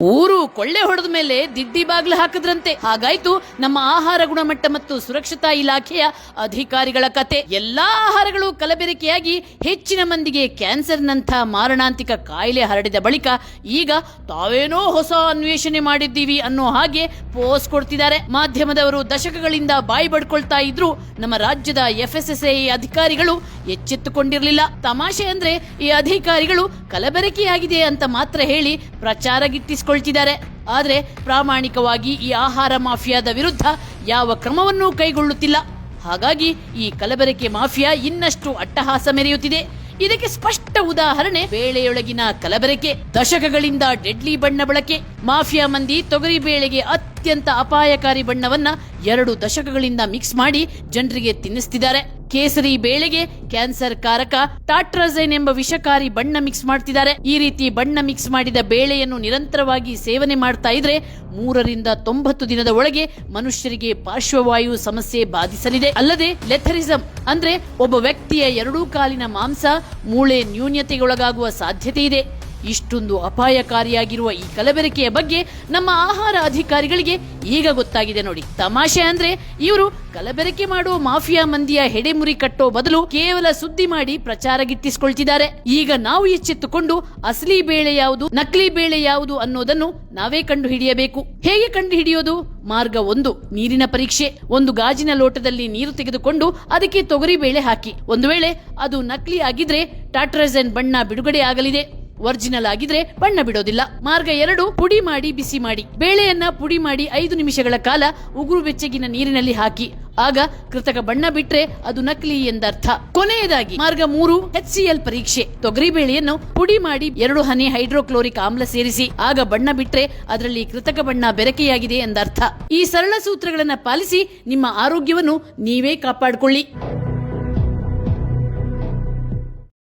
ಊರು ಕೊಳ್ಳೆ ಹೊಡೆದ ಮೇಲೆ ದಿಡ್ಡಿ ಬಾಗ್ಲು ಹಾಕಿದ್ರಂತೆ. ಹಾಗಾಯ್ತು ನಮ್ಮ ಆಹಾರ ಗುಣಮಟ್ಟ ಮತ್ತು ಸುರಕ್ಷತಾ ಇಲಾಖೆಯ ಅಧಿಕಾರಿಗಳ ಕತೆ. ಎಲ್ಲಾ ಆಹಾರಗಳು ಕಲಬೆರಕೆಯಾಗಿ ಹೆಚ್ಚಿನ ಮಂದಿಗೆ ಕ್ಯಾನ್ಸರ್ನಂಥ ಮಾರಣಾಂತಿಕ ಕಾಯಿಲೆ ಹರಡಿದ ಬಳಿಕ ಈಗ ತಾವೇನೋ ಹೊಸ ಅನ್ವೇಷಣೆ ಮಾಡಿದ್ದೀವಿ ಅನ್ನೋ ಹಾಗೆ ಪೋಸ್ ಕೊಡ್ತಿದ್ದಾರೆ. ಮಾಧ್ಯಮದವರು ದಶಕಗಳಿಂದ ಬಾಯಿ ಬಡ್ಕೊಳ್ತಾ ಇದ್ರು ನಮ್ಮ ರಾಜ್ಯದ FSSAI ಅಧಿಕಾರಿಗಳು ಎಚ್ಚೆತ್ತುಕೊಂಡಿರಲಿಲ್ಲ. ತಮಾಷೆ ಅಂದ್ರೆ ಈ ಅಧಿಕಾರಿಗಳು ಕಲಬೆರಕೆಯಾಗಿದೆ ಅಂತ ಮಾತ್ರ ಹೇಳಿ ಪ್ರಚಾರ ಗಿಟ್ಟಿಸಿಕೊಳ್ತಿದ್ದಾರೆ. ಆದ್ರೆ ಪ್ರಾಮಾಣಿಕವಾಗಿ ಈ ಆಹಾರ ಮಾಫಿಯಾದ ವಿರುದ್ಧ ಯಾವ ಕ್ರಮವನ್ನೂ ಕೈಗೊಳ್ಳುತ್ತಿಲ್ಲ. ಹಾಗಾಗಿ ಈ ಕಲಬೆರಕೆ ಮಾಫಿಯಾ ಇನ್ನಷ್ಟು ಅಟ್ಟಹಾಸ ಮೆರೆಯುತ್ತಿದೆ. ಇದಕ್ಕೆ ಸ್ಪಷ್ಟ ಉದಾಹರಣೆ ಬೇಳೆಯೊಳಗಿನ ಕಲಬೆರಕೆ. ದಶಕಗಳಿಂದ ಡೆಡ್ಲಿ ಬಣ್ಣ ಬಳಕೆ. ಮಾಫಿಯಾ ಮಂದಿ ತೊಗರಿ ಬೇಳೆಗೆ ಅತ್ಯಂತ ಅಪಾಯಕಾರಿ ಬಣ್ಣವನ್ನ 2 ದಶಕಗಳಿಂದ ಮಿಕ್ಸ್ ಮಾಡಿ ಜನರಿಗೆ ತಿನ್ನಿಸ್ತಿದ್ದಾರೆ. ಕೇಸರಿ ಬೇಳೆಗೆ ಕ್ಯಾನ್ಸರ್ ಕಾರಕ ಟಾಟ್ರಜೈನ್ ಎಂಬ ವಿಷಕಾರಿ ಬಣ್ಣ ಮಿಕ್ಸ್ ಮಾಡ್ತಿದ್ದಾರೆ. ಈ ರೀತಿ ಬಣ್ಣ ಮಿಕ್ಸ್ ಮಾಡಿದ ಬೇಳೆಯನ್ನು ನಿರಂತರವಾಗಿ ಸೇವನೆ ಮಾಡ್ತಾ ಇದ್ರೆ 3 ರಿಂದ 90 ದಿನದ ಒಳಗೆ ಮನುಷ್ಯರಿಗೆ ಪಾರ್ಶ್ವವಾಯು ಸಮಸ್ಯೆ ಬಾಧಿಸಲಿದೆ. ಅಲ್ಲದೆ ಲೆಥರಿಸಂ ಅಂದ್ರೆ ಒಬ್ಬ ವ್ಯಕ್ತಿಯ 2 ಕಾಲಿನ ಮಾಂಸ ಮೂಳೆ ನ್ಯೂನ್ಯತೆಗೊಳಗಾಗುವ ಸಾಧ್ಯತೆ ಇದೆ. ಇಷ್ಟೊಂದು ಅಪಾಯಕಾರಿಯಾಗಿರುವ ಈ ಕಲಬೆರಕೆಯ ಬಗ್ಗೆ ನಮ್ಮ ಆಹಾರ ಅಧಿಕಾರಿಗಳಿಗೆ ಈಗ ಗೊತ್ತಾಗಿದೆ ನೋಡಿ. ತಮಾಷೆ ಅಂದ್ರೆ ಇವರು ಕಲಬೆರಕೆ ಮಾಡುವ ಮಾಫಿಯಾ ಮಂದಿಯ ಹೆಡೆಮುರಿ ಕಟ್ಟೋ ಬದಲು ಕೇವಲ ಸುದ್ದಿ ಮಾಡಿ ಪ್ರಚಾರ ಗಿಟ್ಟಿಸಿಕೊಳ್ತಿದ್ದಾರೆ. ಈಗ ನಾವು ಎಚ್ಚೆತ್ತುಕೊಂಡು ಅಸಲಿ ಬೇಳೆ ಯಾವುದು, ನಕಲಿ ಬೇಳೆ ಯಾವುದು ಅನ್ನೋದನ್ನು ನಾವೇ ಕಂಡು ಹಿಡಿಯಬೇಕು. ಹೇಗೆ ಕಂಡು ಹಿಡಿಯೋದು? ಮಾರ್ಗ 1, ನೀರಿನ ಪರೀಕ್ಷೆ. ಒಂದು ಗಾಜಿನ ಲೋಟದಲ್ಲಿ ನೀರು ತೆಗೆದುಕೊಂಡು ಅದಕ್ಕೆ ತೊಗರಿ ಬೇಳೆ ಹಾಕಿ. ಒಂದು ವೇಳೆ ಅದು ನಕಲಿ ಆಗಿದ್ರೆ ಟಾಟ್ರಜೈನ್ ಬಣ್ಣ ಬಿಡುಗಡೆ ಆಗಲಿದೆ. ಒರಿಜಿನಲ್ ಆಗಿದ್ರೆ ಬಣ್ಣ ಬಿಡೋದಿಲ್ಲ. ಮಾರ್ಗ 2, ಪುಡಿ ಮಾಡಿ ಬಿಸಿ ಮಾಡಿ. ಬೇಳೆಯನ್ನ ಪುಡಿ ಮಾಡಿ 5 ನಿಮಿಷಗಳ ಕಾಲ ಉಗುರು ಬೆಚ್ಚಗಿನ ನೀರಿನಲ್ಲಿ ಹಾಕಿ. ಆಗ ಕೃತಕ ಬಣ್ಣ ಬಿಟ್ರೆ ಅದು ನಕಲಿ ಎಂದರ್ಥ. ಕೊನೆಯದಾಗಿ ಮಾರ್ಗ 3, HCl ಪರೀಕ್ಷೆ. ತೊಗರಿ ಬೇಳೆಯನ್ನು ಪುಡಿ ಮಾಡಿ 2 ಹನಿ ಹೈಡ್ರೋಕ್ಲೋರಿಕ್ ಆಮ್ಲ ಸೇರಿಸಿ. ಆಗ ಬಣ್ಣ ಬಿಟ್ರೆ ಅದರಲ್ಲಿ ಕೃತಕ ಬಣ್ಣ ಬೆರಕೆಯಾಗಿದೆ ಎಂದರ್ಥ. ಈ ಸರಳ ಸೂತ್ರಗಳನ್ನ ಪಾಲಿಸಿ ನಿಮ್ಮ ಆರೋಗ್ಯವನ್ನು ನೀವೇ ಕಾಪಾಡಿಕೊಳ್ಳಿ.